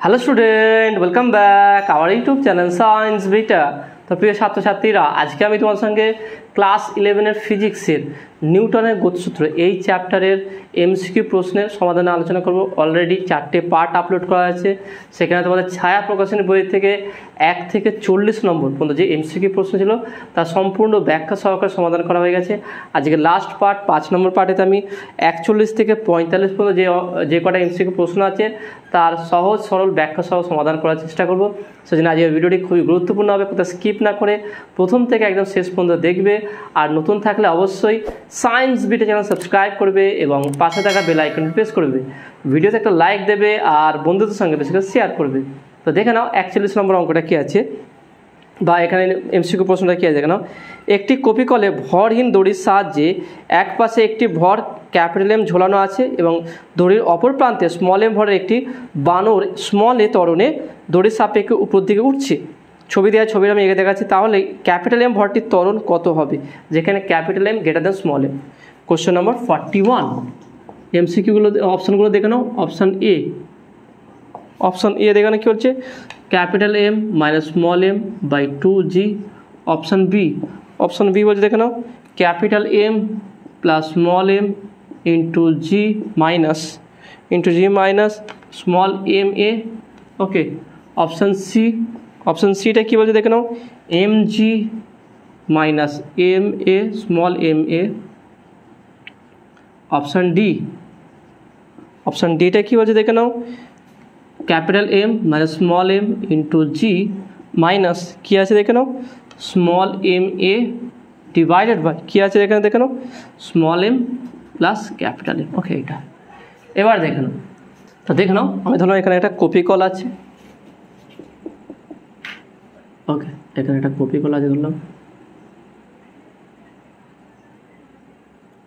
Hello student, welcome back our YouTube channel science beta. তো প্রিয় ছাত্রছাত্রীরা, আজকে আমি তোমার সঙ্গে ক্লাস 11-এর ফিজিক্সের নিউটনের গতিসূত্র এই চ্যাপ্টারের এমসিকিউ প্রশ্নের সমাধানে আলোচনা করব। অলরেডি 4টে পার্ট আপলোড করা আছে। সেখানে তোমাদের ছায়া প্রকাশনী বই থেকে 1 থেকে 40 নম্বর পর্যন্ত যে এমসিকিউ প্রশ্ন ছিল তার সম্পূর্ণ ব্যাখ্যা সহকারে সমাধান করা হয়ে গেছে। আজকে লাস্ট পার্ট 5 নম্বর পার্টেতে আমি 41 থেকে 45 পর্যন্ত যে কটা এমসিকিউ প্রশ্ন আছে তার সহজ সরল ব্যাখ্যা সহ সমাধান করার চেষ্টা করব। সেজন্য আজকের ভিডিওটি খুবই গুরুত্বপূর্ণ হবে, কোথাও স্কিপ না করে প্রথম থেকে একদম শেষ পর্যন্ত দেখবে। আর নতুন থাকলে অবশ্যই সায়েন্স বিটা চ্যানেল সাবস্ক্রাইব করবে এবং পাশে থাকা বেল আইকনটি প্রেস করবে। ভিডিওতে একটা লাইক দেবে আর বন্ধুদের সঙ্গে বেশি করে শেয়ার করবে। তো দেখে নাও 41 নম্বর অঙ্কটা কী আছে, বা এখানে এমসিকিউ প্রশ্নটা কী আছে দেখে নাও। একটি কপিকলে ভরহীন দড়ির সাহায্যে এক পাশে একটি ভর ক্যাপিটাল এম ঝোলানো আছে এবং দড়ির অপর প্রান্তে স্মল এম ভরের একটি বানর স্মল এ ত্বরণে দড়ির সাপেক্ষে উপর দিকে উঠছে। ছবি দেওয়া, ছবিটা আমি এঁকে দেখাচ্ছি। তাহলে ক্যাপিটাল এম ভরটির ত্বরণ কত হবে, যেখানে capital M greater than small M. Question number 41। এমসিকিউগুলো অপশানগুলো দেখে নাও। অপশান এ দেখে নাও কী হচ্ছে, capital M minus small M by 2g। Option B বলছে দেখে নাও, capital M plus small M into G minus small M A. Okay. Option সিটা কী বলছে দেখে নাও, M G minus M A small M A. Option ডিটা কী বলছে দেখে নাও, capital M minus small M into G minus কী আছে দেখে নাও, small M A divided by কী আছে এখানে দেখে নাও, small M plus capital M. Okay, এটা এবার দেখে নাও। তো দেখে নাও, আমি ধরলাম এখানে একটা কপি কল আছে। ওকে, এখানে একটা কপি কল আছে ধরলাম।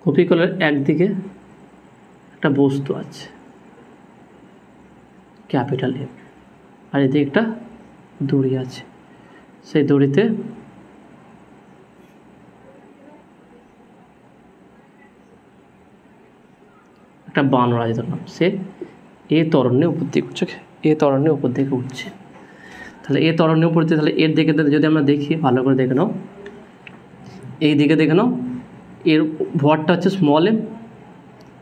কপি কলের একদিকে একটা বস্তু আছে ক্যাপিটাল এম, আর এদিকে একটা দড়ি আছে। সেই দড়িতে একটা বানর আছে ধরলাম, সে এ ত্বরণে উপর দিকে উঠছে। তাহলে এ ত্বরণে উপর দিকে, তাহলে এর দিকে যদি আমরা দেখি, ভালো করে দেখে নাও, এই দিকে দেখে নাও, এর ভরটা হচ্ছে স্মল এম,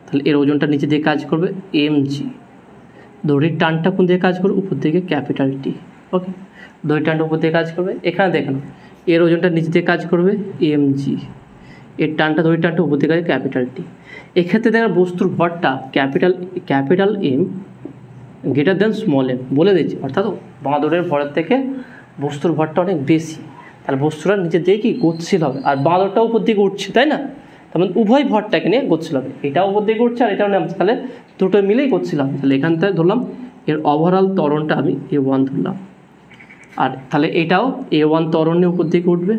তাহলে এর ওজনটা নিচে দিয়ে কাজ করবে এম জি। দড়ির টানটা কোন দিকে কাজ করবে, উপর দিকে ক্যাপিটাল টি। ওকে, দড়ির টানটা উপর দিকে কাজ করবে। এখানে দেখে নাও, এর ওজনটা নিচে দিয়ে কাজ করবে এম জি, এর টানটা দড়ির টানটা উপর দিকে ক্যাপিটাল টি। এক্ষেত্রে দেখা বস্তুর ভরটা capital M greater than small M বলে দিচ্ছি, অর্থাৎ বাঁদরের ভরের থেকে বস্তুর ভরটা অনেক বেশি। তাহলে বস্তুটা নিচের দিকে কি গতিশীল হবে, আর বাঁদরটাও উপর দিকে উঠছে, তাই না? তার মানে উভয় ভরটাকে নিয়ে গতিশীল হবে। এটাও উপর দিকে উঠছে আর এটাও নামছে, তাহলে দুটো মিলেই গতিশীল হবে। তাহলে এখান থেকে ধরলাম এর ওভারঅল ত্বরণটা আমি A1 ধরলাম, আর তাহলে এটাও A1 ত্বরণে উপর দিকে উঠবে,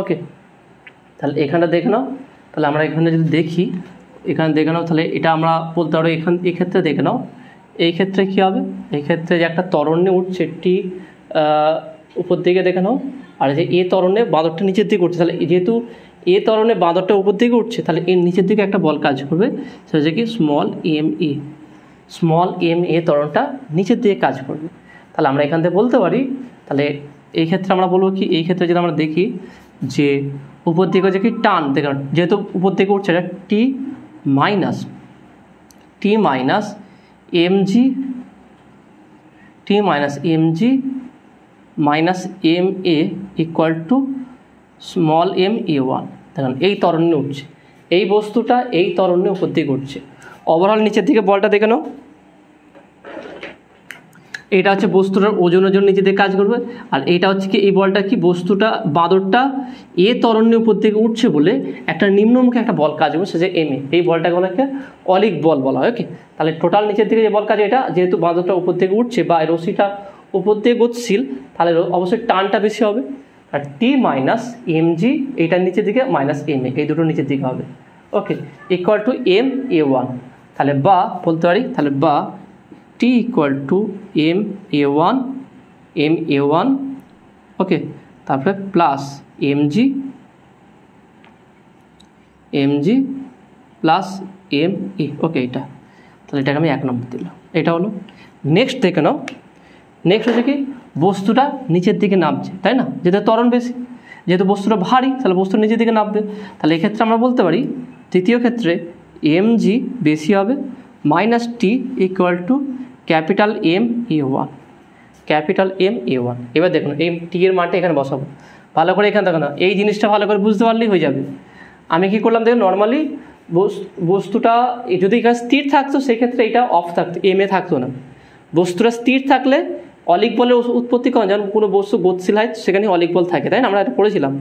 ওকে। তাহলে এখানটা দেখে নাও। তাহলে আমরা এখানে যদি দেখি, এখানে দেখে নাও, তাহলে এটা আমরা বলতে পারবো এক্ষেত্রে দেখে নাও, এই ক্ষেত্রে কী হবে, এই ক্ষেত্রে যে একটা ত্বরণে উঠছে টি উপর দিকে দেখে নাও, আর যে এ ত্বরণে বাঁদরটা নিচের দিকে উঠছে। তাহলে যেহেতু এ ত্বরণে বাঁদরটা উপর দিকে উঠছে, তাহলে এর নিচের দিকে একটা বল কাজ করবে, সেটা হচ্ছে কি স্মল এম এ ত্বরণটা নিচের দিকে কাজ করবে। তাহলে আমরা এখান থেকে বলতে পারি, তাহলে এই ক্ষেত্রে আমরা বলবো কি, এই ক্ষেত্রে যদি আমরা দেখি যে উপর দিকে হচ্ছে কি টান, দেখুন যেহেতু উপর দিকে উঠছে, এটা T minus M G minus M A equal to small M A1। দেখুন এই ত্বরণে উঠছে, এই বস্তুটা এই ত্বরণে উপর দিকে উঠছে। ওভারঅল নিচের দিকে বলটা দেখে নাও, এটা হচ্ছে বস্তুটার ওজনের জন্য নিচে দিকে কাজ করবে, আর এইটা হচ্ছে কি, এই বলটা কি, বস্তুটা বাঁদরটা এ ত্বরণের উপর দিকে উঠছে বলে একটা নিম্নমুখী একটা বল কাজ করবে, সে যে এম এ। এই বলটাকে বলা হয় অলিক বল বলা হয়। ওকে, তাহলে টোটাল নিচের দিকে যে বল কাজ, এটা যেহেতু বাঁদরটা উপর দিকে উঠছে বা রশিটা উপর দিকে গতিশীল, তাহলে অবশ্যই টানটা বেশি হবে। আর টি মাইনাস এম জি, এইটার নিচের দিকে মাইনাস এম এ, এই দুটো নিচের দিকে হবে। Okay, equal to M A1। তাহলে বা বলতে পারি, তাহলে বা T equal to M A1, okay, তারপরে plus M G plus M E. Okay, এটা তাহলে এটাকে আমি 1 নম্বর দিলাম। এটা হলো। নেক্সট দেখে নাও, নেক্সট হচ্ছে কি বস্তুটা নিচের দিকে নামছে, তাই না, যেহেতু ত্বরণ বেশি, যেহেতু বস্তুটা ভারী তাহলে বস্তুটা নিচের দিকে নামবে। তাহলে এক্ষেত্রে আমরা বলতে পারি তৃতীয় ক্ষেত্রে mg বেশি হবে minus T equal to capital M A one, capital M A one. এবার দেখুন এই টি এর মানটা এখানে বসাবো, ভালো করে এখানে দেখো না, এই জিনিসটা ভালো করে বুঝতে পারলেই হয়ে যাবে। আমি কি করলাম দেখুন, নর্মালি বস্তুটা যদি এখানে স্থির থাকতো সেক্ষেত্রে এটা অফ থাকতো, এম এ থাকতো না। বস্তুটা স্থির থাকলে অলিক বলের উৎপত্তি করেন, যেমন কোনো বস্তু গতিশীল হয় সেখানে অলিক বল থাকে, তাই না, আমরা এটা পড়েছিলাম।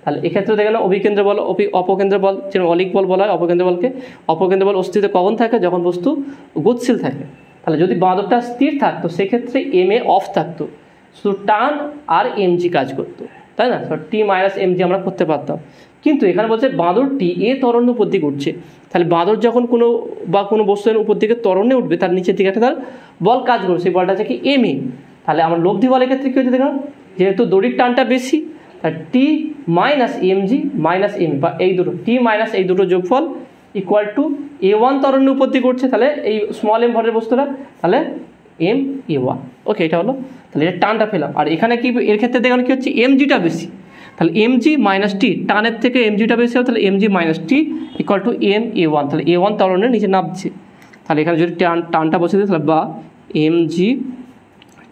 তাহলে এক্ষেত্রে দেখে না অভিকেন্দ্র বল অপকেন্দ্র বল, যেমন অলিক বল বলা হয় অপকেন্দ্র বলকে। অপকেন্দ্র বল অস্তিত্বে কখন থাকে, যখন বস্তু গতিশীল থাকে। তাহলে যদি বাঁদরটা স্থির থাকতো সেক্ষেত্রে এম এ অফ থাকতো, শুধু টান আর এমজি কাজ করতো, তাই না, টি মাইনাস এমজি আমরা করতে পারতাম। কিন্তু এখানে বলছে বাঁদরটি এ ত্বরণ উপর দিকে উঠছে, তাহলে বাঁদর যখন কোনো বস্তুর উপর দিকে ত্বরণে উঠবে তার নিচের দিকে একটা তার বল কাজ করবে, সেই বলটা হচ্ছে কি এম এ। তাহলে আমার লব্ধি বলের ক্ষেত্রে কী হচ্ছে দেখুন, যেহেতু দড়ির টানটা বেশি তাহলে টি মাইনাস এমজি মাইনাস এম, বা এই দুটো টি মাইনাস এই দুটো যোগফল ইকুয়াল টু এ ওয়ান ত্বরণে উপর দিকে উঠছে, তাহলে এই স্মল এম ভরের বস্তুটা, তাহলে এম এ ওয়ান। ওকে, এটা হলো, তাহলে এটা টানটা পেলাম। আর এখানে কি এর ক্ষেত্রে দেখুন কী হচ্ছে, এমজিটা বেশি, তাহলে এমজি মাইনাস টি, টানের থেকে এমজিটা বেশি হবে, তাহলে MG minus T equal to M A one, তাহলে এ ওয়ান ত্বরণের নিচে নামছে। তাহলে এখানে যদি টানটা বসে দিই তাহলে বা এমজি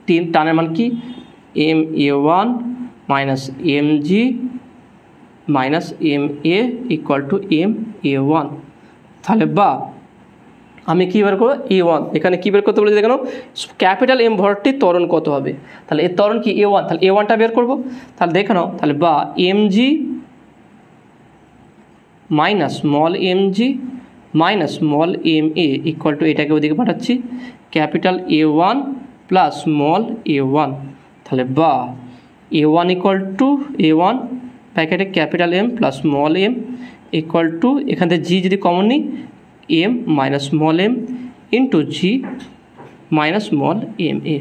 টি টানের মান কি M A one minus MG minus M A equal to M A one. তাহলে বা আমি কী বের করবো, এ ওয়ান, এখানে কী বের করতে বলেছি দেখো, ক্যাপিটাল এম ভরটির ত্বরণ কত হবে, তাহলে এর ত্বরণ কি এ ওয়ান, তাহলে এ ওয়ানটা বের করবো। তাহলে দেখে নাও, তাহলে বা MG minus small MG minus small M A equal to, এটাকে ওদিকে পাঠাচ্ছি, capital A one plus small A one. তাহলে বা A one equal to A one প্যাকেটে capital M plus small M equal to, এখান থেকে জি যদি common নিই, M minus small M into G minus small M A.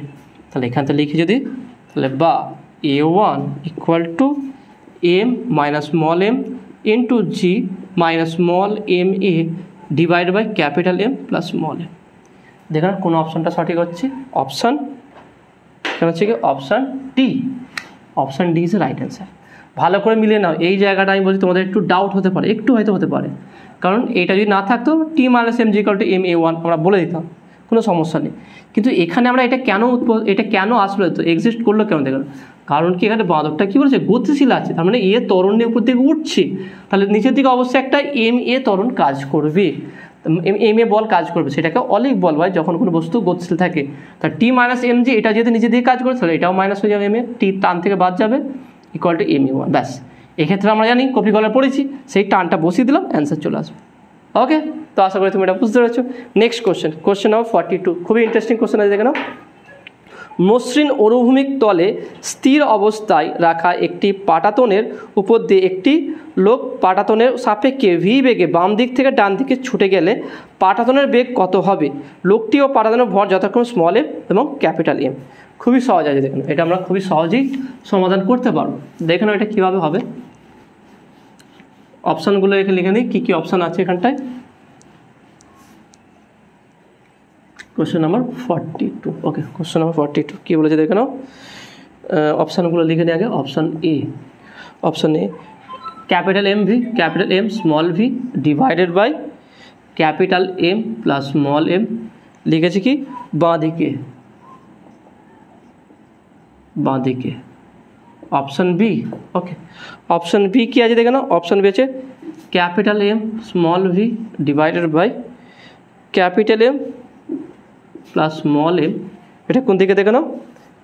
তাহলে এখান থেকে লিখে যদি, তাহলে বা A one equal to M minus small M into G minus small M A divide by capital M plus small M. দেখুন কোন অপশানটা সঠিক হচ্ছে, অপশান কেন হচ্ছে কি option D, option D is right answer. ভালো করে মিলিয়ে নাও, এই জায়গাটা আমি বলছি তোমাদের একটু ডাউট হতে পারে, একটু হয়তো হতে পারে, কারণ এটা যদি না থাকতো T minus M G equal to M A one আমরা বলে দিতাম, কোনো সমস্যা নেই। কিন্তু এখানে আমরা এটা কেন আসলো, তো এক্সিস্ট করলো কেন, দেখুন কারণ কি এখানে বাঁদরটা কী বলেছে গতিশীল আছে, তার মানে এ ত্বরণের উপর দিকে উঠছে, তাহলে নিচের দিকে অবশ্যই একটা এম এ ত্বরণ কাজ করবে, এম এ বল কাজ করবে, সেটাকে অলিক বল হয় যখন কোনো বস্তু গতিশীল থাকে। তা টি মাইনাস এম জি এটা যেহেতু নিচের দিকে কাজ করে, তাহলে এটাও মাইনাস হয়ে যাবে, এম এ টি টান থেকে বাদ যাবে equal to M A one. ব্যাস, এক্ষেত্রে আমরা জানি কপি কলার পড়েছি, সেই টানটা বসিয়ে দিলাম, অ্যান্সার চলে আসবে। ওকে, তো আশা করি তুমি এটা বুঝতে পেরেছো। নেক্সট কোশ্চেন নাম্বার 42, খুবই ইন্টারেস্টিং কোশ্চেন আছে, দেখে নাও। মসৃণ অনুভূমিক তলে স্থির অবস্থায় রাখা একটি পাটাতনের উপর দিয়ে একটি লোক পাটাতনের সাপেক্ষে ভি বেগে বাম দিক থেকে ডান দিকে ছুটে গেলে পাটাতনের বেগ কত হবে, লোকটি ও পাটাতনের ভর যথাক্রমে স্মল এম এবং ক্যাপিটাল এম। খুবই সহজ আছে, দেখুন এটা আমরা খুবই সহজেই সমাধান করতে পারবো। দেখে নাও এটা কীভাবে হবে, অপশানগুলো এখানে লিখে নিই, কী কী অপশান আছে এখানটায়। Question number 42, okay, question number 42 কী বলেছে দেখে নাও, অপশানগুলো লিখে নিই আগে। Option A capital M V, capital M small V divided by capital M plus small M, লিখেছি কি বাঁ দিকে। Option B, okay, option B কী আছে দেখে নাও, অপশান বি আছে capital M small V divided by capital M plus small M, এটা কোন দিকে দেখে নাও,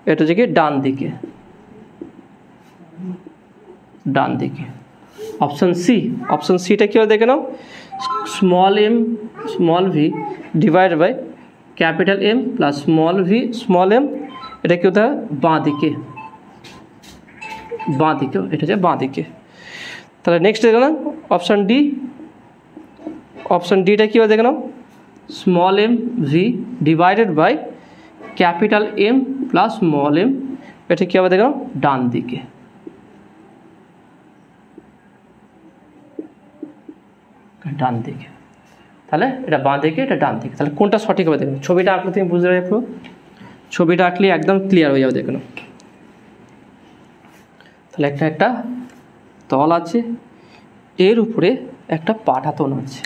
এটা হচ্ছে কি ডান দিকে। অপশান সিটা কী হয় দেখে নাও, small M small V divide by capital M plus small V small M, এটা কি হতে হয় বাঁ দিকে, এটা হচ্ছে বাঁ দিকে। তাহলে নেক্সট দেখে নাও অপশান ডিটা কী হয় দেখে নাও, small M V divided by capital M plus small M, এটা কী হবে দেখো ডান দিকে। তাহলে এটা বাঁ দিকে, এটা ডান দিকে। তাহলে কোনটা সঠিক হবে দেখুন, ছবিটা আঁকলে তুমি বুঝতে পারবে, ছবিটা আঁকলে একদম ক্লিয়ার হয়ে যাবে দেখুন। তাহলে একটা তল আছে, এর উপরে একটা পাটাতন আছে,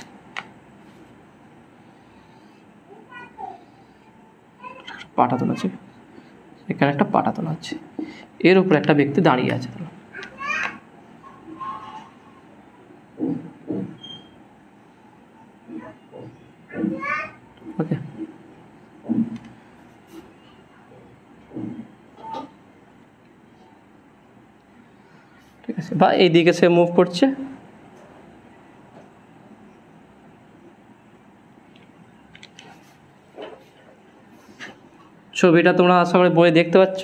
পাটাতন আছে, এখানে একটা পাটাতন আছে, এর উপরে একটা ব্যক্তি দাঁড়িয়ে আছে। ওকে, ঠিক আছে, বা এইদিকে সে মুভ করছে, ছবিটা তোমরা আশা করি বইয়ে দেখতে পাচ্ছ।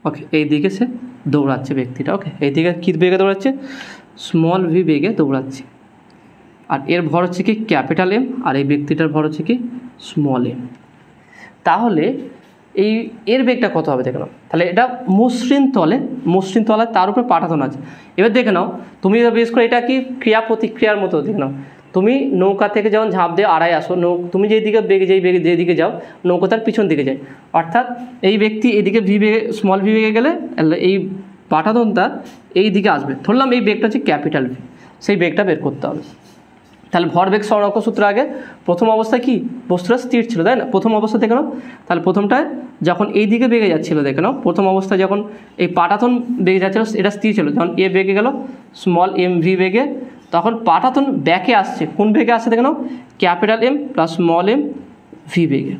ওকে, এই দিকে সে দৌড়াচ্ছে ব্যক্তিটা। ওকে, এই দিকে কী বেগে দৌড়াচ্ছে, স্মল ভি বেগে দৌড়াচ্ছে, আর এর ভর হচ্ছে কি ক্যাপিটাল এম, আর এই ব্যক্তিটার ভর হচ্ছে কি স্মল এম। তাহলে এর বেগটা কত হবে দেখে নাও। তাহলে এটা মসৃণ তলে, তার উপরে পাটাতন আছে। এবার দেখে নাও, তুমি বেশ করে এটা কি ক্রিয়া প্রতিক্রিয়ার মতো দেখে নাও। তুমি নৌকা থেকে যখন ঝাঁপ দিয়ে আড়াই আসো, তুমি যেদিকে যাও নৌকা তার পিছন দিকে যায়, অর্থাৎ এই ব্যক্তি এদিকে স্মল ভি বেগে গেলে এই পাটাতনটা এই দিকে আসবে। ধরলাম এই বেগটা হচ্ছে ক্যাপিটাল ভি, সেই বেগটা বের করতে হবে। তাহলে ভরবেগ সংরক্ষ সূত্র আগে প্রথম অবস্থায় কি বস্তুটা স্থির ছিল, তাই না? প্রথম অবস্থা দেখে নাও, তাহলে প্রথমটায় যখন এই দিকে বেগে যাচ্ছিল দেখে নাও, প্রথম অবস্থায় যখন এই পাটাতন বেগে যাচ্ছিল এটা স্থির ছিল, যখন এ বেগে গেল স্মল এম ভি বেগে, তখন পাটাতন ব্যাকে আসছে, কোন বেগে আসছে দেখে নাও, capital M plus small M V বেগে।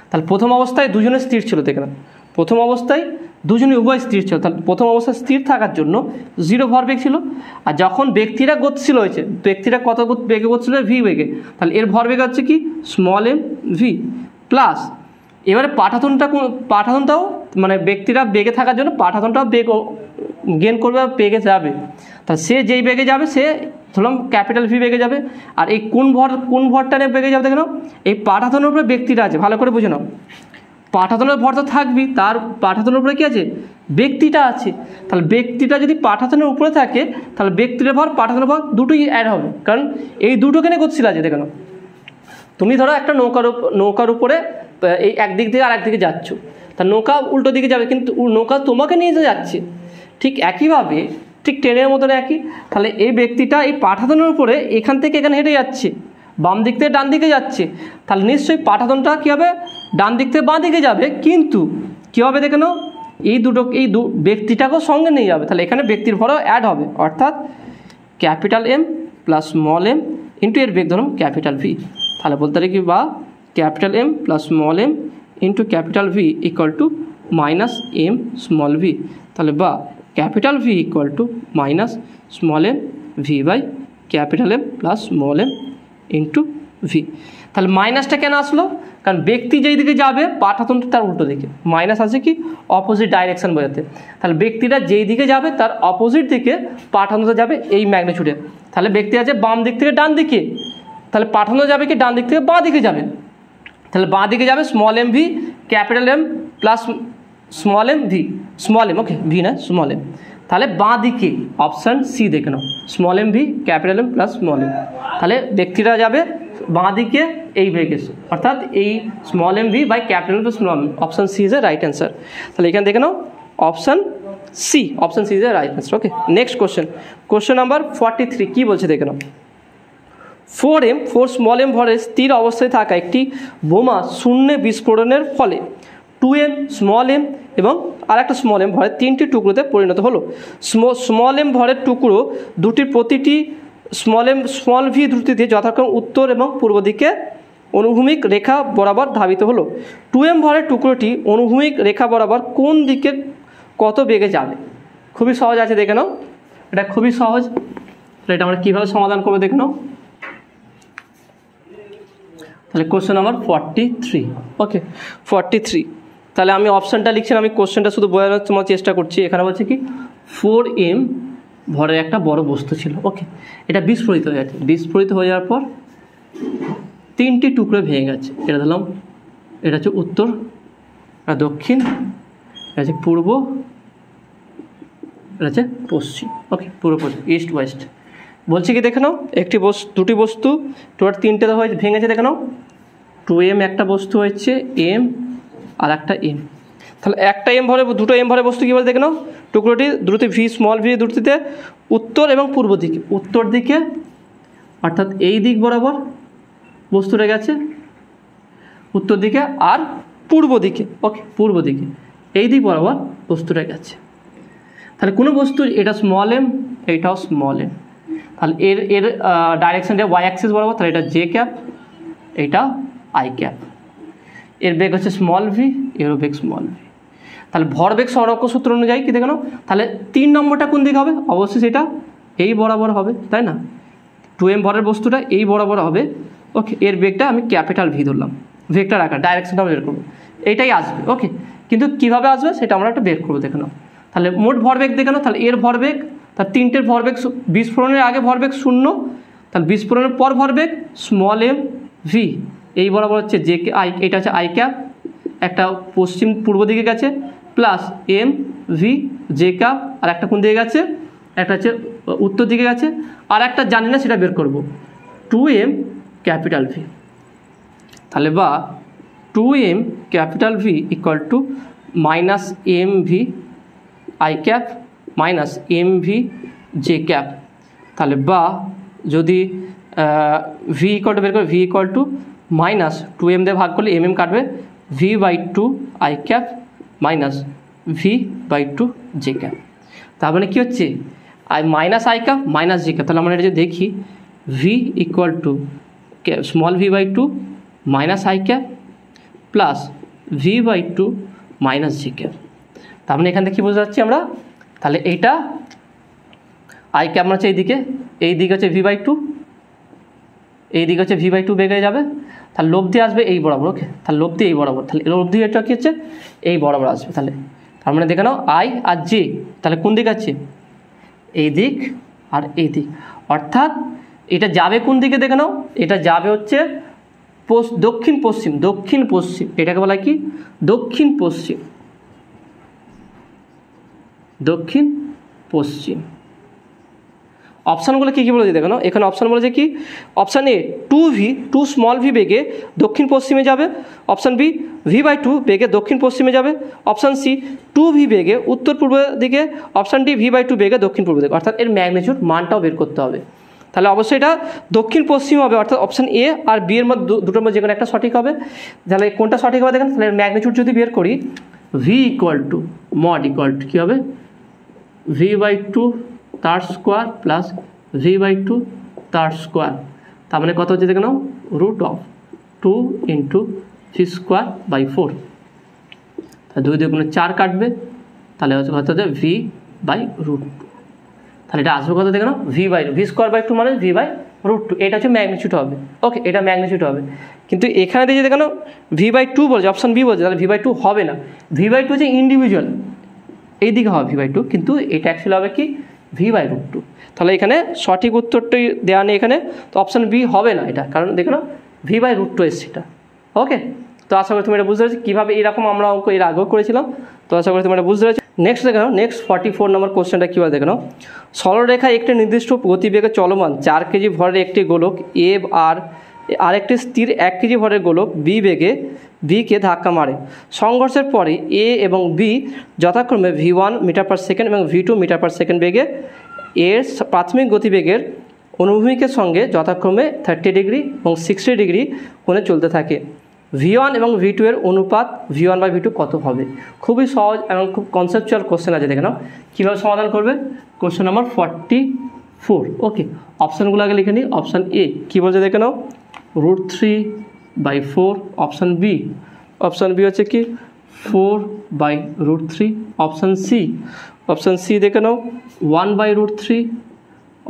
তাহলে প্রথম অবস্থায় দুজনে স্থির ছিল দেখে নাও, প্রথম অবস্থায় দুজনে উভয় স্থির ছিল। তাহলে প্রথম অবস্থায় স্থির থাকার জন্য 0 ভরবেগ ছিল, আর যখন ব্যক্তিরা গতিশীল হয়েছে, ব্যক্তিরা কত বেগে গতিশীল ভি বেগে, তাহলে এর ভরবেগ হচ্ছে কি স্মল এম ভি প্লাস, এবারে পাঠাতনটাও মানে ব্যক্তিরা বেগে থাকার জন্য পাঠাতনটাও বেগ গেন করবে, বেগে যাবে। তাহলে সে যেই বেগে যাবে সে ধরলাম ক্যাপিটাল ভি বেগে যাবে, আর এই কোন ভরটা নিয়ে বেগে যাবে দেখে নাও, এই পাঠাতনের উপরে ব্যক্তিটা আছে, ভালো করে বুঝে নাও। পাঠাতনের ভর তো থাকবেই, তার পাঠাতনের উপরে কী আছে, ব্যক্তিটা আছে। তাহলে ব্যক্তিটা যদি পাঠাতনের উপরে থাকে, তাহলে ব্যক্তির ভর পাঠাতনের ভর দুটোই অ্যাড হবে, কারণ এই দুটো কেন গতিশীল আছে দেখে নাও। তুমি ধরো একটা নৌকার উপরে এই একদিক থেকে আর একদিকে যাচ্ছ, তা নৌকা উল্টো দিকে যাবে, কিন্তু নৌকা তোমাকে নিয়ে যাচ্ছে, ঠিক একইভাবে, ঠিক ট্রেনের মতন একই। তাহলে এই ব্যক্তিটা এই পাঠাতনের উপরে এখান থেকে এখানে হেঁটে যাচ্ছে, বাম দিক থেকে ডান দিকে যাচ্ছে, তাহলে নিশ্চয়ই পাঠাতনটা কী হবে, ডান দিক থেকে বাঁ দিকে যাবে, কিন্তু কী হবে দেখে নাও, এই ব্যক্তিটাকেও সঙ্গে নিয়ে যাবে। তাহলে এখানে ব্যক্তির ভরও অ্যাড হবে, অর্থাৎ capital M plus small M into এর বেগ ধরুন ক্যাপিটাল ভি। তাহলে বলতে পারি কি, বা capital M plus small M into capital V equal to minus M small V. তাহলে বা capital V equal to minus small M V by capital M plus small M into V. তাহলে মাইনাসটা কেন আসলো, কারণ ব্যক্তি যেই দিকে যাবে পাঠাতনটা তার উল্টো দিকে, মাইনাস আছে কি অপোজিট ডাইরেকশন বোঝাতে। তাহলে ব্যক্তিটা যেই দিকে যাবে তার অপোজিট দিকে পাঠানোটা যাবে এই ম্যাগনিটিউডে। তাহলে ব্যক্তি আছে বাম দিক থেকে ডান দিকে, তাহলে পাঠানো যাবে কি ডান দিক থেকে বাঁ দিকে যাবে, তাহলে বাঁ দিকে যাবে small M V capital M plus small M V, small M, okay V না স্মল এম। তাহলে বাঁ দিকে অপশান সি দেখে নাও, small M V capital M plus small M. তাহলে ব্যক্তিরা যাবে বাঁ দিকে এই বেগে, অর্থাৎ এই small M V by capital plus small M. Option C is a right answer. তাহলে এখানে দেখে নাও option C is a right answer. Okay, next question number 43 কী বলছে দেখে নাও। 4 স্মল এম ভরের স্থির অবস্থায় থাকা একটি বোমা শূন্যে বিস্ফোরণের ফলে 2m স্মল এম এবং আর একটা স্মল এম ভরের 3টি টুকরোতে পরিণত হলো। স্মল এম ভরের টুকরো দুটির প্রতিটি স্মল ভি দ্রুতিতে যথাক্রমে উত্তর এবং পূর্ব দিকে অনুভূমিক রেখা বরাবর ধাবিত হলো। 2m ভরের টুকরোটি অনুভূমিক রেখা বরাবর কোন দিকে কত বেগে যাবে? খুবই সহজ আছে, দেখে নাও, এটা খুবই সহজ। এটা আমরা কীভাবে সমাধান করবো দেখে নাও। তাহলে কোশ্চেন নাম্বার 43, ওকে 43। তাহলে আমি অপশানটা লিখছি না, আমি কোশ্চেনটা শুধু বোঝানোর তোমার চেষ্টা করছি। এখানে বলছে কি 4m ভরের একটা বড় বস্তু ছিল, ওকে, এটা বিস্ফোরিত হয়ে গেছে। বিস্ফোরিত হয়ে যাওয়ার পর 3টি টুকরো ভেঙে গেছে। এটা দিলাম, এটা হচ্ছে উত্তর, এটা দক্ষিণ, এটা হচ্ছে পূর্ব, এটা হচ্ছে পশ্চিম। ওকে, পূর্ব পশ্চিম, ইস্ট ওয়েস্ট। বলছি কি দেখে নাও, একটি বস্তু, দুটি বস্তু, টোটাল তিনটে হয়েছে, ভেঙেছে দেখে নাও। 2m একটা বস্তু হচ্ছে m আর একটা m। তাহলে একটা m ভরে, দুটো m ভরে বস্তু কী বলে দেখে নাও। টুকরোটি দ্রুতি ভি, স্মল ভি দ্রুতিতে উত্তর এবং পূর্ব দিকে, উত্তর দিকে অর্থাৎ এই দিক বরাবর বস্তুটা গেছে উত্তর দিকে, আর পূর্ব দিকে, ওকে, পূর্ব দিকে এই দিক বরাবর বস্তুটা গেছে। তাহলে কোনো বস্তু, এটা স্মল এম, এইটাও স্মল এম, তাহলে এর এর ডাইরেকশানটা ওয়াই অ্যাক্সিস বরাবর, তাহলে এটা জে ক্যাপ, এইটা আই ক্যাপ। এর বেগ হচ্ছে স্মল ভি, এরও বেগ স্মল ভি। তাহলে ভরবেগ সংরক্ষণ সূত্র অনুযায়ী কী দেখে নাও, তাহলে 3 নম্বরটা কোন দিকে হবে, অবশ্যই সেটা এই বরাবর হবে, তাই না। 2m ভরের বস্তুটা এই বরাবর হবে। ওকে, এর বেগটা আমি ক্যাপিটাল ভি ধরলাম, ভেক্টর আকার, ডাইরেকশনটা বের করবো, এইটাই আসবে। ওকে, কিন্তু কীভাবে আসবে সেটা আমরা একটা বের করবো, দেখে নাও। তাহলে মোট ভরবেগ দেখে নাও, তাহলে এর ভরবেগ, তার তিনটের ভরবেগ, বিস্ফোরণের আগে ভরবেগ 0, তাহলে বিস্ফোরণের পর ভরবেগ স্মল এম ভি, এই বরাবর হচ্ছে জে কে আই, এটা হচ্ছে আই ক্যাপ, একটা পশ্চিম পূর্ব দিকে গেছে, plus M V J cap, আর একটা কোন দিকে গেছে, একটা হচ্ছে উত্তর দিকে গেছে, আর একটা জানি না সেটা বের করব, 2m ক্যাপিটাল ভি। তাহলে বা 2m capital V equal to minus M V I cap minus M V J cap. তাহলে বা যদি ভি ইকুয়াল টু বের করে, V equal to minus 2m দিয়ে ভাগ করলে mm কাটবে, V by 2 I cap minus V by 2 J cap. তার মানে কী হচ্ছে, minus I cap minus J cap. তাহলে আমরা এটা যদি দেখি, V equal to small V by 2 minus I cap plus V by 2 minus J cap. তার মানে এখান থেকে কী বোঝা যাচ্ছে আমরা, তাহলে এইটা আই ক্যাপ হচ্ছে এইদিকে, এই দিকে হচ্ছে ভি বাই 2, এই দিকে হচ্ছে ভি বাই 2 বেগে যাবে, তাহলে লব্ধি আসবে এই বরাবর। ওকে, তাহলে লব্ধি এই বরাবর, তাহলে লব্ধি এটা কী হচ্ছে এই বরাবর আসবে। তাহলে তার মানে দেখে নাও আই আর জে, তাহলে কোন দিক আছে, এই দিক আর এই দিক, অর্থাৎ এটা যাবে কোন দিকে দেখে নাও, এটা যাবে হচ্ছে দক্ষিণ পশ্চিম, দক্ষিণ পশ্চিম, এটাকে বলা কি দক্ষিণ পশ্চিম, দক্ষিণ পশ্চিম। অপশানগুলো কী কী বলেছে দেখো না, এখানে অপশান বলেছে কি, option A 2v 2 small V বেগে দক্ষিণ পশ্চিমে যাবে, অপশান বি ভি বাই 2 বেগে দক্ষিণ পশ্চিমে যাবে, অপশান সি 2v বেগে উত্তর পূর্ব দিকে, অপশান ডি ভি বাই 2 বেগে দক্ষিণ পূর্ব দিকে। অর্থাৎ এর ম্যাগনিটিউড মানটাও বের করতে হবে। তাহলে অবশ্যই এটা দক্ষিণ পশ্চিম হবে, অর্থাৎ অপশান এ আর বি এর মধ্যে দুটোর মধ্যে যে কোনো একটা সঠিক হবে। তাহলে কোনটা সঠিক হবে দেখেন, তাহলে এর ম্যাগনিটিউড যদি বের করি, V equal to mod equal to কী হবে, ভি বাই 2 তার স্কোয়ার প্লাস ভি বাই 2 তার স্কোয়ার। তার মানে কত হচ্ছে দেখে নাও, root of 2 into V square by 4। তাহলে 2 দিয়ে কোনো 4 কাটবে, তাহলে হচ্ছে কত হচ্ছে ভি বাই রুট 2। তাহলে এটা আসবে কত দেখে নাও, V by V square by 2 মানে ভি বাই রুট 2, এটা হচ্ছে ম্যাগনিটিউড হবে। ওকে, এটা ম্যাগনিটিউড হবে, কিন্তু এখানে দিয়ে দেখে নাও ভি বাই 2 বলছে, অপশান বি বলছে, তাহলে ভি বাই 2 হবে না। ভি বাই 2 হচ্ছে ইন্ডিভিজুয়াল, এই দিকে হবে ভি বাই 2, কিন্তু এটা অ্যাকচুয়ালি হবে কি ভি বাই রুট 2। তাহলে এখানে সঠিক উত্তরটি দেওয়া নেই এখানে, তো অপশান বি হবে না এটা, কারণ দেখো না ভি বাই রুট 2 এসছে এটা। ওকে, তো আশা করি তুমি এটা বুঝতে পেরেছি কীভাবে এরকম আমরা অঙ্ক এর আগেও করেছিলাম, তো আশা করি তুমি এটা বুঝতে পেরেছি। নেক্সট দেখে নাও, নেক্সট 44 নম্বর কোশ্চেনটা কীভাবে দেখে নাও, সরলরেখায় একটি নির্দিষ্ট গতিবেগে চলমান 4 কেজি ভরের একটি গোলক এ আর আরেকটি স্থির 1 কেজি ভরের গোলক বি বেগে বিকে ধাক্কা মারে। সংঘর্ষের পরে এ এবং বি যথাক্রমে v1 মিটার পার সেকেন্ড এবং v2 মিটার পার সেকেন্ড বেগে এর প্রাথমিক গতিবেগের অনুভূমিকের সঙ্গে যথাক্রমে 30 ডিগ্রি এবং 60 ডিগ্রি কোণে চলতে থাকে। v1 এবং v2 এর অনুপাত v1 বাই v2 কত হবে? খুবই সহজ এবং খুব কনসেপচুয়াল কোশ্চেন আছে, দেখে নাও কীভাবে সমাধান করবে। Question number 44। ওকে, অপশানগুলো আগে লিখে নিই। অপশান এ কী বলছে দেখে নাও, √3/4। অপশান বি হচ্ছে কি 4/√3। অপশান সি দেখে নাও 1/√3।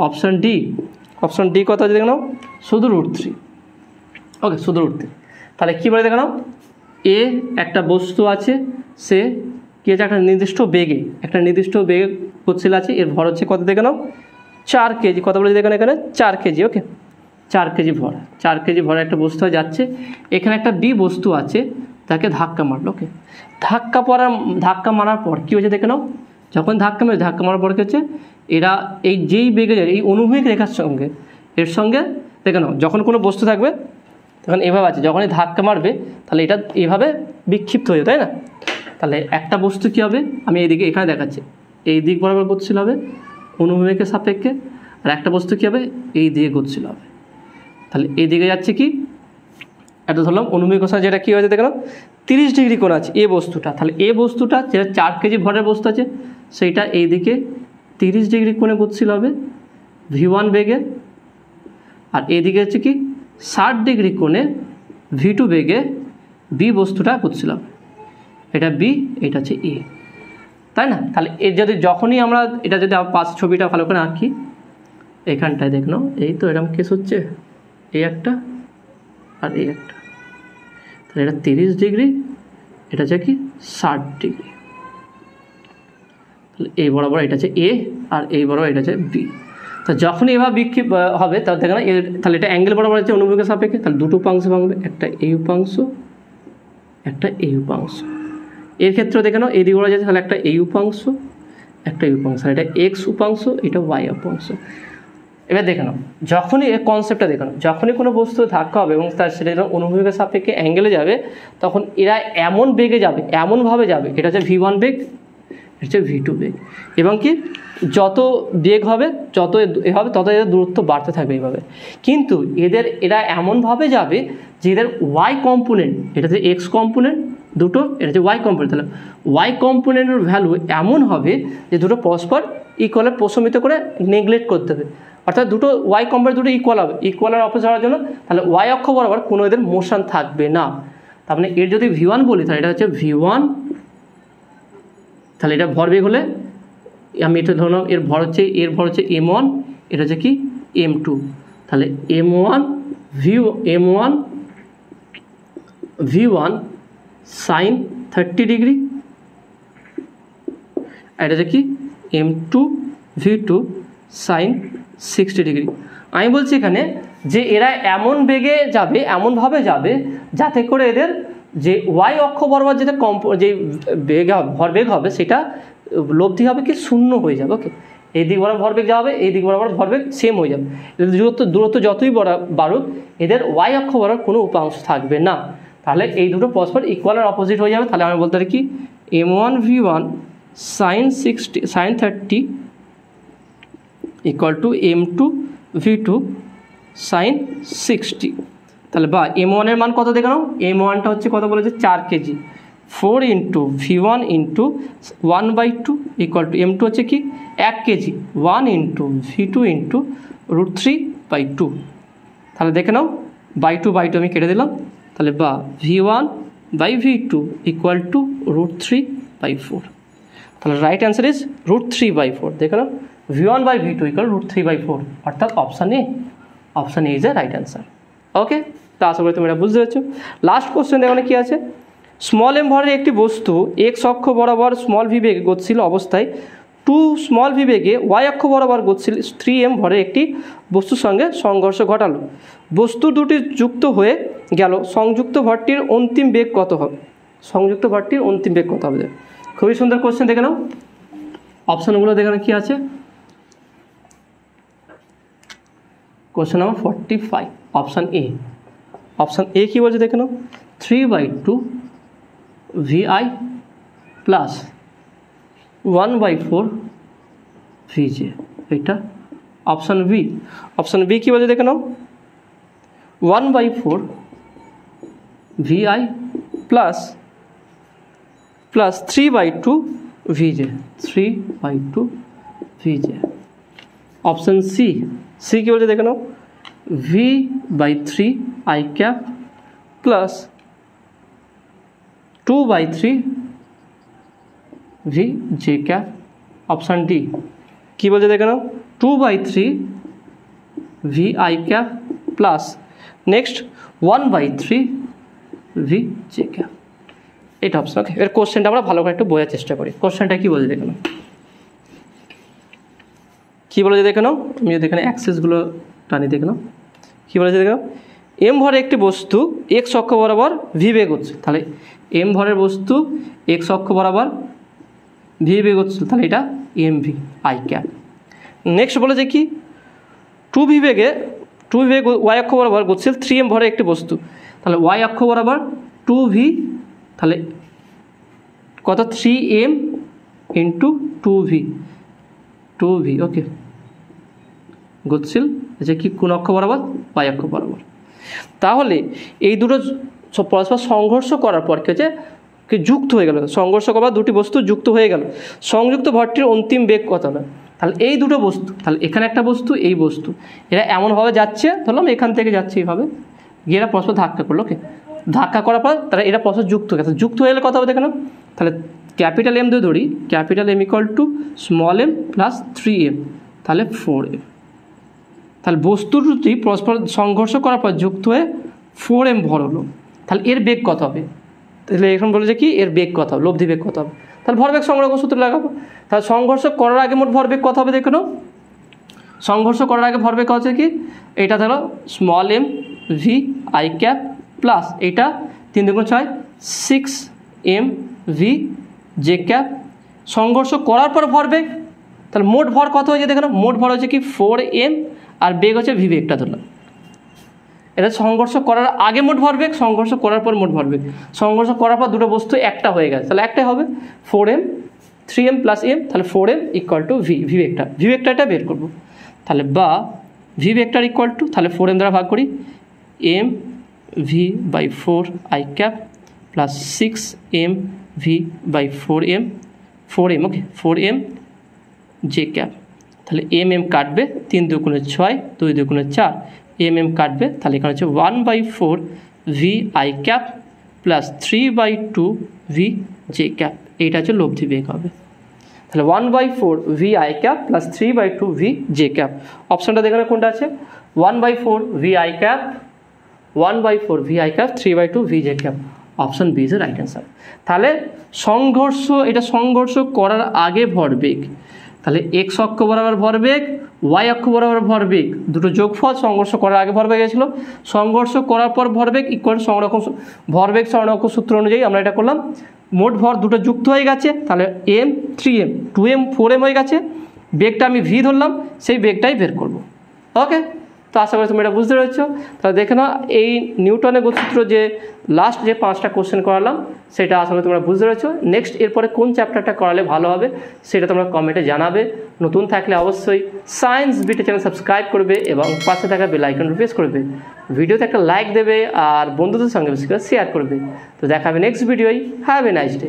অপশান ডি কত আছে দেখে নাও, শুধু √3। ওকে, শুধু √3। তাহলে কী বলে দেখে নাও, এ একটা বস্তু আছে, সে কী আছে একটা নির্দিষ্ট বেগে গতিশীল আছে, এর ভর হচ্ছে কত দেখে নাও 4 কেজি। কত বলে দেখেন এখানে 4 কেজি। ওকে, 4 কেজি ভর, 4 কেজি ভরে একটা বস্তু যাচ্ছে। এখানে একটা বি বস্তু আছে, তাকে ধাক্কা মারলো। ওকে, ধাক্কা মারার পর কী হয়েছে দেখে নাও। যখন ধাক্কা মারার পর কী হচ্ছে, এরা এই যেই বেগে যায় এই অনুভূমিক রেখার সঙ্গে এর সঙ্গে দেখে নাও, যখন কোনো বস্তু থাকবে তখন এভাবে আছে, যখন এই ধাক্কা মারবে তাহলে এটা এভাবে বিক্ষিপ্ত হয়ে, তাই না? তাহলে একটা বস্তু কী হবে, আমি এইদিকে এখানে দেখাচ্ছি, এই দিক বরাবর গতিশীল হবে অনুভূমিকের সাপেক্ষে, আর একটা বস্তু কী হবে, এই দিকে গতিশীল হবে। তাহলে এই দিকে যাচ্ছে কি, এটা ধরলাম অনুভূমিক কোণ, যেটা কী হয়েছে দেখলাম 30 ডিগ্রি কোণ আছে এই বস্তুটা। তাহলে এই বস্তুটা যেটা 4 কেজি ভরের বস্তু আছে সেইটা এইদিকে 30 ডিগ্রি কোণে গতিশীল হবে v1 বেগে, আর এইদিকে হচ্ছে কি 60 ডিগ্রি কোণে v2 বেগে বি বস্তুটা গতিশীল হবে। এটা বি, এটা হচ্ছে এ, তাই না? তাহলে এর যদি যখনই আমরা এটা যদি পাঁচ ছবিটা ভালো করে আঁকি, এখানটায় দেখ নাও, এই তো এরকম কেস হচ্ছে, এই একটা আর এই একটা, তাহলে এটা 30 ডিগ্রি, এটা হচ্ছে কি 60 ডিগ্রি। তাহলে এই বরাবর এটা হচ্ছে এ, আর এই বরাবর এটা হচ্ছে বি। তো যখনই এভাবে বিক্ষেপ হবে তাহলে দেখে না, তাহলে এটা অ্যাঙ্গেল বরাবর হচ্ছে অনুভূমিকের সাপেক্ষে, তাহলে দুটো উপাংশ ভাঙবে, একটা এই উপাংশ, একটা এই উপাংশ। এর ক্ষেত্রে দেখে নাও এই দিকে বলা যাচ্ছে, তাহলে একটা এই উপাংশ, একটা এই উপাংশ, এটা এক্স উপাংশ, এটা ওয়াই উপাংশ। এবার দেখে নাও, যখনই এই কনসেপ্টটা দেখে নাও, যখনই কোনো বস্তু ধাক্কা হবে এবং তার সেটা যখন অনুভূমিকের সাপেক্ষে অ্যাঙ্গেলে যাবে, তখন এরা এমন বেগে যাবে, এমনভাবে যাবে, এটা হচ্ছে v1 বেগ, এটা হচ্ছে v2 বেগ, এবং কি যত বেগ হবে যত এ হবে তত এদের দূরত্ব বাড়তে থাকবে এইভাবে। কিন্তু এরা এমনভাবে যাবে যে এদের ওয়াই কম্পোনেন্ট, এটা হচ্ছে এক্স কম্পোনেন্ট দুটো, এটা হচ্ছে ওয়াই কম্পোনেন্ট, তাহলে ওয়াই কম্পোনেন্টের ভ্যালু এমন হবে যে দুটো পরস্পর ইকুয়ালে প্রশমিত করে নেগলেক্ট করতে হবে, অর্থাৎ দুটো ওয়াই কম্পোনেন্ট দুটো ইকুয়াল হবে, ইকুয়ালের অপোজিট হওয়ার জন্য তাহলে ওয়াই অক্ষ বরাবর কোনো এদের মোশন থাকবে না। তার মানে এর যদি v1 বলি তাহলে এটা হচ্ছে v1, তাহলে এটা ভরবেগ হলে আমি এটা ধরলাম এর ভর হচ্ছে m1, এটা হচ্ছে কি m2, তাহলে m1 v1 সাইন 30 ডিগ্রি, আর এটা হচ্ছে কি m2 v2 সাইন 60 ডিগ্রি। আমি বলছি এখানে যে এরা এমন বেগে যাবে, এমনভাবে যাবে যাতে করে এদের যে ওয়াই অক্ষ বরাবর যেটা যে বেগ ভরবেগ হবে সেটা লব্ধি হবে কি শূন্য হয়ে যাবে। ওকে, এই দিক বরাবর ভরবেগ যা হবে এই দিক বরাবর ভরবেগ সেম হয়ে যাবে, এদের দূরত্ব যতই বাড়ুক এদের ওয়াই অক্ষ বরাবর কোনো উপাংশ থাকবে না, তাহলে এই দুটো পরস্পর ইকুয়াল আর অপোজিট হয়ে যাবে। তাহলে আমি বলতে পারি কি m1 v1 sign 30 equal to m2 v2 sign 60। তাহলে বা m1 এর মান কত দেখে নাও, m1টা হচ্ছে কত বলেছে 4 KG, 4 into v1 into 1/2 equal to m2 হচ্ছে কি 1 কেজি, 1 ইন্টু v2 ইন্টু √3/2। তাহলে দেখে নাও বাই টু আমি কেটে দিলাম, তাহলে বা v1/v2 ইকুয়াল টু √3/4। তাহলে রাইট অ্যান্সার ইজ √3/4। দেখে নাও v1/v2 ইকুয়াল √3/4, অর্থাৎ option A is a right answer. Okay, তা আশা করি তুমি এটা বুঝতে পারছো। লাস্ট কোশ্চেন এখানে কী আছে, স্মল এম ভরের একটি বস্তু এক্স অক্ষ বরাবর স্মল ভি বেগে গতিশীল অবস্থায় 2 স্মল ভি বেগে ওয়াই অক্ষ বরাবর গতিশীল 3m ভরের একটি বস্তুর সঙ্গে সংঘর্ষ ঘটালো, বস্তু দুটি যুক্ত হয়ে গেল, সংযুক্ত ভরটির অন্তিম বেগ কত হবে? সংযুক্ত ভরটির অন্তিম বেগ কত হবে? খুবই সুন্দর কোশ্চেন, দেখে নাও অপশানগুলো দেখে নাও কী আছে। কোশ্চেন নাম্বার 45, অপশান এ কী বলছে দেখে নাও, 3/2 vi প্লাস 1/4 vj, এটা অপশান বি কী বলছে দেখে নাও, 1/4 vi প্লাস 3/2 vj, 3/2 vj। অপশান সি কী বলছে দেখে নাও, v/3 i cap plus 2/3 vj cap. Option D কী বলছে দেখে নাও, 2/3 vi cap plus next 1/3 vj cap, এটা অপশান। ওকে, এর কোশ্চেনটা আমরা ভালো করে একটু বোঝার চেষ্টা করি। কোশ্চেনটা কী বলছে দেখে নাও, কী বলেছে দেখে নাও, আমি যদি এখানে অ্যাক্সেসগুলো টানি দেখে নাও, কী বলেছে দেখে নাও, এম ভরে একটি বস্তু এক্স অক্ষ বরাবর ভি বেগ হচ্ছে, তাহলে এম ভরের বস্তু এক্স অক্ষ বরাবর ভি বেগ হচ্ছে, তাহলে এটা M V I cap. Next বলেছে কি টু ভি বেগে ওয়াই অক্ষ বরাবর গতিশীল 3m ভরে একটি বস্তু, তাহলে ওয়াই অক্ষ বরাবর 2v, তাহলে কত 3m ইন্টু 2v ওকে গতিশীল যে কি কোন অক্ষ বরাবর ওয়াই অক্ষ বরাবর। তাহলে এই দুটো পরস্পর সংঘর্ষ করার পর কি হচ্ছে কি যুক্ত হয়ে গেল, সংঘর্ষ করার দুটি বস্তু যুক্ত হয়ে গেল, সংযুক্ত ভরটির অন্তিম বেগ কত হবে, তাহলে এই দুটো বস্তু, তাহলে এখানে একটা বস্তু এই বস্তু এরা এমনভাবে যাচ্ছে, ধরলাম এখান থেকে যাচ্ছে এইভাবে গিয়ে এরা পরস্পর ধাক্কা করলো, ওকে ধাক্কা করার পর তারা এরা পরস্পর যুক্ত হয়ে গেছে, যুক্ত হয়ে গেলে কত হবে দেখে নাও, তাহলে ক্যাপিটাল এম দিয়ে ধরি, capital M equal to small M plus 3m, তাহলে 4m, তাহলে বস্তু দুটি পরস্পর সংঘর্ষ করার পর যুক্ত হয়ে 4m ভর হলো, তাহলে এর বেগ কত হবে, তাহলে এখন বলে যে কি এর বেগ কত হবে, লব্ধি বেগ কত হবে, তাহলে ভরবেগ সংরক্ষণ সূত্র লাগাবো, তাহলে সংঘর্ষ করার আগে মোট ভরবেগ কত হবে দেখে নাও, সংঘর্ষ করার আগে ভরবেগ হচ্ছে কি এটা ধরো small M V I cap plus এটা 3 × 6 6m ভি জে ক্যাপ, সংঘর্ষ করার পর ভরবেগ, তাহলে মোট ভর কত হয়েছে দেখে নাও, মোট ভর হচ্ছে কি 4m আর বেগ হচ্ছে ভি বেগটা ধরলাম, এটা সংঘর্ষ করার আগে মোট ভরবেগ, সংঘর্ষ করার পর মোট ভরবেগ, সংঘর্ষ করার পর দুটো বস্তু একটা হয়ে গেছে, তাহলে একটাই হবে 4m 3m প্লাস m, তাহলে 4m equal to V vector এটা বের করবো, তাহলে বা ভি ভেক্টর ইকুয়াল টু, তাহলে 4m দ্বারা ভাগ করি m V by 4 I cap plus 6m V by 4m okay 4m J cap, তাহলে m কাটবে 3 × 2 = 6 2 × 2 = 4, m কাটবে, তাহলে এখানে হচ্ছে 1/4 V I cap plus 3/2 V J cap, এইটা হচ্ছে লব্ধি বেগ হবে, তাহলে 1/4 V I cap plus 3/2 V J cap, অপশানটা দেখে কোনটা আছে 1/4 V I cap 1/4 V I cap 3/2 V J cap, option B is a right answer. তাহলে সংঘর্ষ এটা সংঘর্ষ করার আগে ভরবেগ, তাহলে এক্স অক্ষ বরাবর ভরবেগ ওয়াই অক্ষ বরাবর ভরবেগ দুটো যোগফল, সংঘর্ষ করার আগে ভরবেগ গেছিল, সংঘর্ষ করার পর ভরবেগ ইকুয়াল ভরবেগ সংরক্ষণ সূত্র অনুযায়ী আমরা এটা করলাম, মোট ভর দুটো যুক্ত হয়ে গেছে, তাহলে m 3m 2m 4m হয়ে গেছে, বেগটা আমি ভি ধরলাম, সেই বেগটাই বের করব, ওকে। তো আশা করি তুমি এটা বুঝতে পেরেছো। তাহলে দেখে নাও এই নিউটনের গতিসূত্র যে লাস্ট যে 5টা কোশ্চেন করালাম সেটা আশা করি তোমরা বুঝতে পেরেছো। নেক্সট এরপরে কোন চ্যাপ্টারটা করালে ভালো হবে সেটা তোমরা কমেন্টে জানাবে। নতুন থাকলে অবশ্যই সায়েন্স বিটা চ্যানেল সাবস্ক্রাইব করবে এবং পাশে থাকা বেল আইকন প্রেস করবে, ভিডিওতে একটা লাইক দেবে আর বন্ধুদের সঙ্গে বেশি করে শেয়ার করবে। তো দেখা হবে নেক্সট ভিডিওয়। Have a nice day.